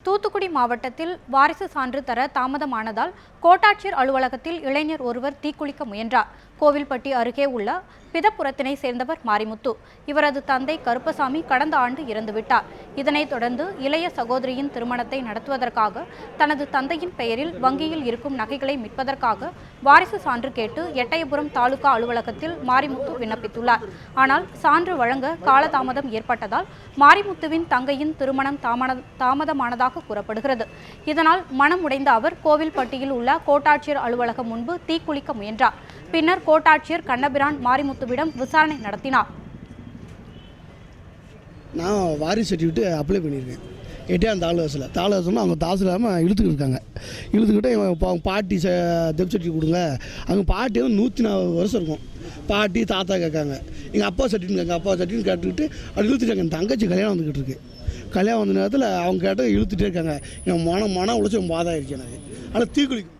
தூத்துக்குடி மாவட்டத்தில் வாரிசு சான்று தர தாமதமானதால் கோட்டாட்சியர் அலுவலகத்தில் இளைஞர் ஒருவர் தீக்குளிக்க முயன்றார். கோவில்பட்டி அருகே உள்ள பிதப்புரத்தினை சேர்ந்தவர் மாரிமுத்து. இவரது தந்தை கருப்பசாமி கடந்த ஆண்டு இறந்துவிட்டார். இதனைத் தொடர்ந்து இளைய சகோதரியின் திருமணத்தை நடத்துவதற்காக தனது தந்தையின் பெயரில் வங்கியில் இருக்கும் நகைகளை மீட்பதற்காக வாரிசு சான்று கேட்டு எட்டயபுரம் தாலுகா அலுவலகத்தில் மாரிமுத்து விண்ணப்பித்துள்ளார். ஆனால் சான்று வழங்க காலதாமதம் ஏற்பட்டதால் மாரிமுத்துவின் தங்கையின் திருமணம் தாமதமானதாக கூறப்படுகிறது. இதனால் மனம் உடைந்த அவர் கோவில்பட்டியில் உள்ள கோட்டாட்சியர் அலுவலகம் முன்பு தீக்குளிக்க முயன்றார். பின்னர் கோட்டாட்சியர் கண்ணபிரான் மாரிமுத்துவிடம் விசாரணை நடத்தினார். நான் வாரிசு சர்டிஃபிகேட் அப்ளை பண்ணியிருக்கேன். எட்டையாம் தாலுகாசில் அவங்க தாசிலாமல் இழுத்துக்கிட்டு இருக்காங்க. இழுத்துக்கிட்டு அவங்க பாட்டி டெத் சர்டிஃபிகேட் கொடுங்க. அவங்க பாட்டி வந்து 140 வருஷம் இருக்கும். பாட்டி தாத்தா கேட்காங்க. எங்கள் அப்பா சர்டிஃபிகேட் எங்கள் அப்பா சர்டிஃபிகேட் கேட்டுக்கிட்டு அப்படி இழுத்துட்டாங்க. என் தங்கச்சி கல்யாணம் வந்துக்கிட்டு இருக்கு. கல்யாணம் வந்த நேரத்தில் அவங்க கேட்டால் இழுத்துட்டே இருக்காங்க. என் மன உழைச்சி பாதம் ஆயிடுச்சு எனக்கு. ஆனால் தீக்குளிக்கும்